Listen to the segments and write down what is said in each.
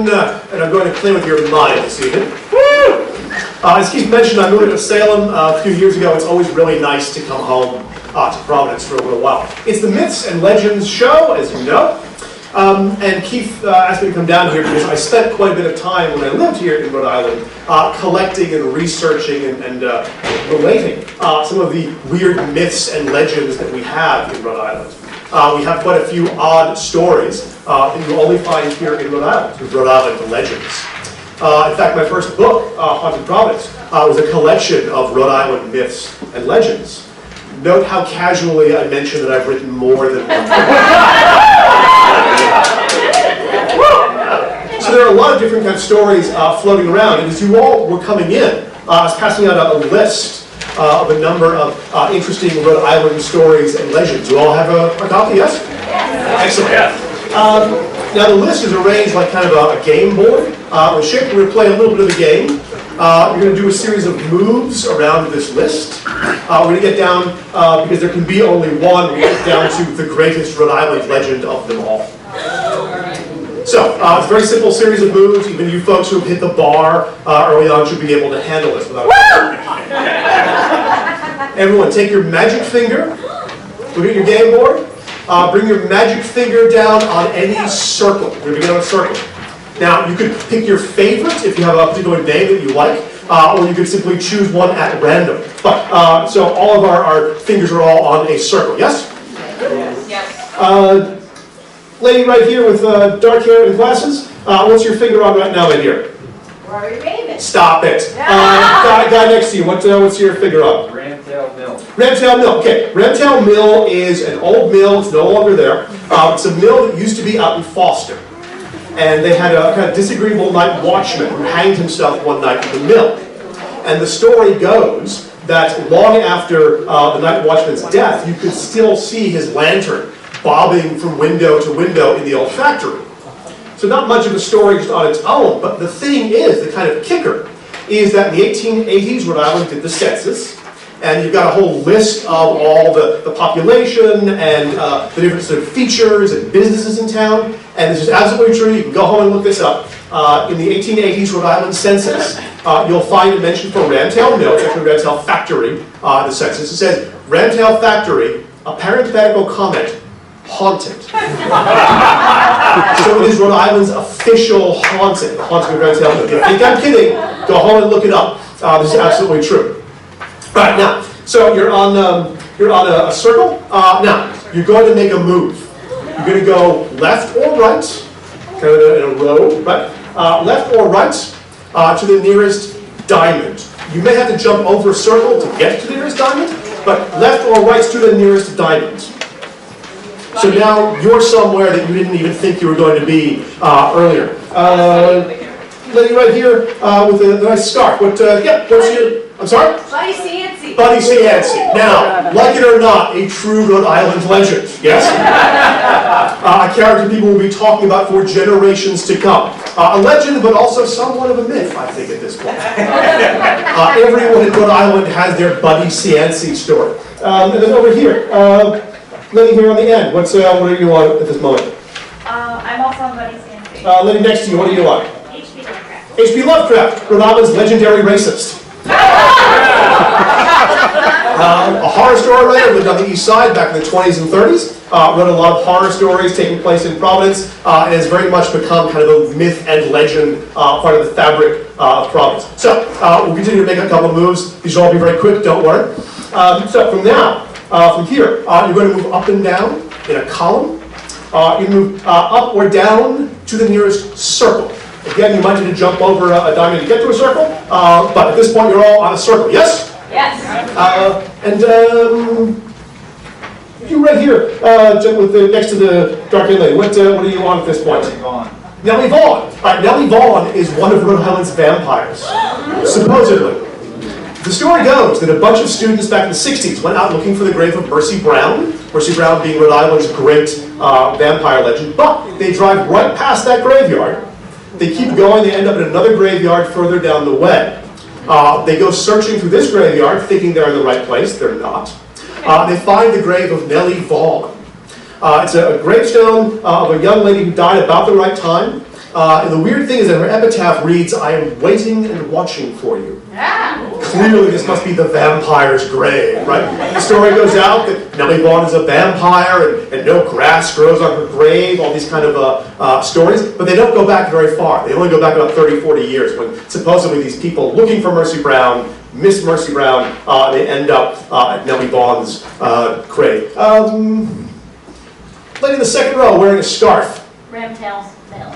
Raven, and I'm going to play with your mind this evening. Woo! As Keith mentioned, I moved to Salem a few years ago. It's always really nice to come home to Providence for a little while. It's the Myths and Legends show, as you know. And Keith asked me to come down here because I spent quite a bit of time when I lived here in Rhode Island collecting and researching and relating some of the weird myths and legends that we have in Rhode Island. We have quite a few odd stories that you only find here in Rhode Island, Rhode Island Legends. In fact, my first book, Haunted Providence, was a collection of Rhode Island myths and legends. Note how casually I mentioned that I've written more than one book. So there are a lot of different kind of stories floating around, and as you all were coming in, I was passing out a list of a number of interesting Rhode Island stories and legends. You all have a copy, yes? Excellent. Now the list is arranged like kind of a game board. We're going to play a little bit of the game. You're going to do a series of moves around this list. We're going to get down, because there can be only one, we'll get down to the greatest Rhode Island legend of them all. So, it's a very simple series of moves. Even you folks who have hit the bar early on should be able to handle this without Everyone, take your magic finger, look at your game board, bring your magic finger down on any circle. We're going to begin on a circle. Now, you could pick your favorite if you have a particular name that you like, or you could simply choose one at random. But, so all of our fingers are all on a circle, yes? Yes. Lady right here with dark hair and glasses, what's your finger on right now, right here? Rory Raven. Stop it. Guy next to you, what's your finger on? Ramtail Mill. Ramtail Mill, okay. Ramtail Mill is an old mill, it's no longer there. It's a mill that used to be out in Foster. And they had a kind of disagreeable night watchman who hanged himself one night in the mill. And the story goes that long after the night watchman's death, you could still see his lantern bobbing from window to window in the old factory. So not much of a story just on its own, but the thing is, the kind of kicker, is that in the 1880s, Rhode Island did the census, and you've got a whole list of all the population and the different sort of features and businesses in town, and this is absolutely true. You can go home and look this up. In the 1880s Rhode Island census, you'll find a mention for Ramtail Mill, it's actually Ramtail Factory, the census. It says, Ramtail Factory, a parenthetical comment, haunted. So it is Rhode Island's official haunting, the haunting of Ramtail Mill. If you think I'm kidding, go home and look it up. This is absolutely true. Right, now, so you're on a circle. Now, you're going to make a move. You're going to go left or right, kind of in a row, right? Left or right to the nearest diamond. You may have to jump over a circle to get to the nearest diamond, but left or right to the nearest diamond. So now you're somewhere that you didn't even think you were going to be earlier. Lady right here with a nice scarf. What's your? I'm sorry? Buddy Cianci. Buddy Cianci. Now, like it or not, a true Rhode Island legend. Yes? A character people will be talking about for generations to come. A legend, but also somewhat of a myth, I think, at this point. Everyone in Rhode Island has their Buddy Cianci story. And then over here, lady here on the end. What are you on at this moment? I'm also on Buddy Cianci. Lady next to you, what are you on? H.P. Lovecraft. H.P. Lovecraft, Rhode Island's legendary racist. A horror story writer, lived on the east side back in the 20s and 30s. Wrote a lot of horror stories taking place in Providence, and has very much become kind of a myth and legend part of the fabric of Providence. So, we'll continue to make a couple of moves. These will all be very quick, don't worry. So from here, you're going to move up and down in a column. You move up or down to the nearest circle. Again, you might need to jump over a diamond to get to a circle, but at this point you're all on a circle, yes? Yes. You right here, next to the dark-haired lady, what are you on at this point? Nellie Vaughan. All right, Nellie Vaughan is one of Rhode Island's vampires, supposedly. The story goes that a bunch of students back in the 60s went out looking for the grave of Mercy Brown being Rhode Island's great vampire legend, but they drive right past that graveyard. They keep going, they end up in another graveyard further down the way. They go searching through this graveyard, thinking they're in the right place. They're not. They find the grave of Nellie Vaughan. It's a gravestone of a young lady who died about the right time. And the weird thing is that her epitaph reads, "I am waiting and watching for you." Yeah. Clearly this must be the vampire's grave, right? The story goes out that Nellie Bond is a vampire and no grass grows on her grave, all these kind of stories, but they don't go back very far. They only go back about 30, 40 years when supposedly these people looking for Mercy Brown miss Mercy Brown, and they end up at Nellie Bond's grave. Lady in the second row wearing a scarf. Ramtail's Mill.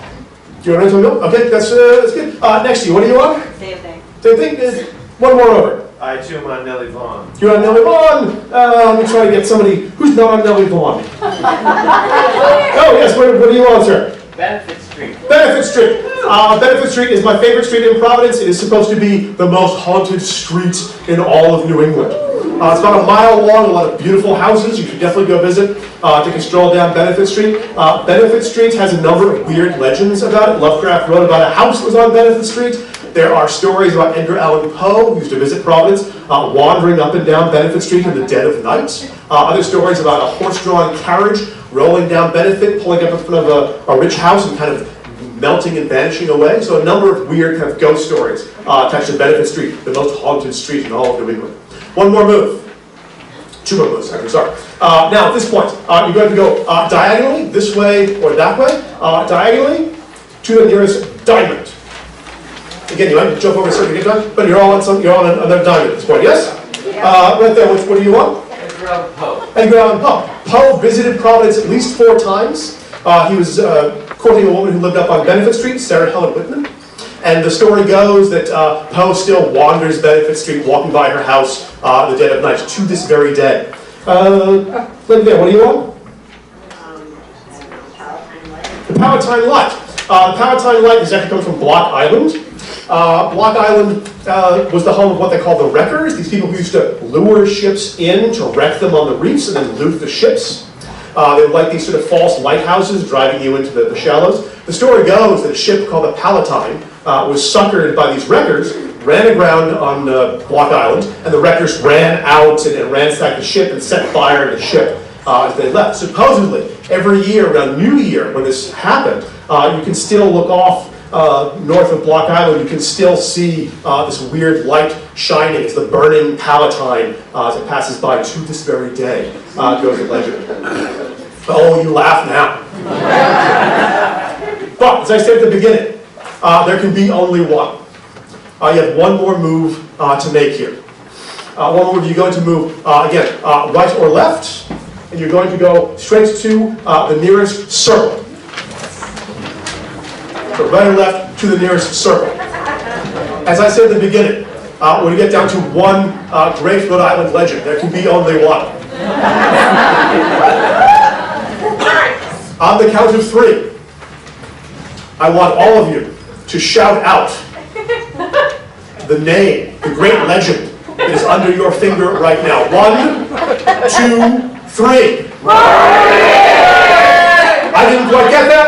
Do you want to know? Okay, that's good. Next to you, what do you want? Same thing. Same thing? One more over. I too am on Nellie Vaughn. You're on Nellie Vaughn. Let me try to get somebody who's not on Nellie Vaughn. Oh yes, what do you want, sir? Benefit Street. Benefit Street. Benefit Street is my favorite street in Providence. It is supposed to be the most haunted street in all of New England. It's about a mile long, a lot of beautiful houses. You should definitely go visit. Take a stroll down Benefit Street. Benefit Street has a number of weird legends about it. Lovecraft wrote about a house that was on Benefit Street. There are stories about Edgar Allan Poe, who used to visit Providence, wandering up and down Benefit Street in the dead of night. Other stories about a horse-drawn carriage rolling down Benefit, pulling up in front of a rich house and kind of melting and vanishing away. So a number of weird kind of ghost stories attached to Benefit Street, the most haunted street in all of New England. One more move. Two more moves, I'm sorry. Now, at this point, you're going to go diagonally, this way or that way, diagonally to the nearest diamond. Again, you might jump over a certain diamond, but you're all on another diamond at this point, yes? Right there, what do you want? Edgar Allan Poe. Edgar Allan Poe. Poe visited Providence at least 4 times. He was courting a woman who lived up on Benefit Street, Sarah Helen Whitman. And the story goes that Poe still wanders Benefit Street, walking by her house in the dead of night to this very day. Lady there, what do you want? The Palatine Light. The Palatine Light is actually comes from Block Island. Block Island was the home of what they call the wreckers, these people who used to lure ships in to wreck them on the reefs and then loot the ships. They were like these sort of false lighthouses driving you into the shallows. The story goes that a ship called the Palatine was suckered by these wreckers, ran aground on Block Island, and the wreckers ran out and ransacked the ship and set fire to the ship as they left. Supposedly, every year around New Year, when this happened, you can still look off north of Block Island. You can still see this weird light shining. It's the burning Palatine as it passes by to this very day, goes the legend. Oh, you laugh now. But, as I said at the beginning, there can be only one. You have one more move to make here. One move, you're going to move, again, right or left, and you're going to go straight to the nearest circle. So right or left to the nearest circle. As I said at the beginning, when you get down to one great Rhode Island legend, there can be only one. On the count of 3, I want all of you to shout out the name, the great legend that is under your finger right now. 1, 2, 3. I didn't quite get that.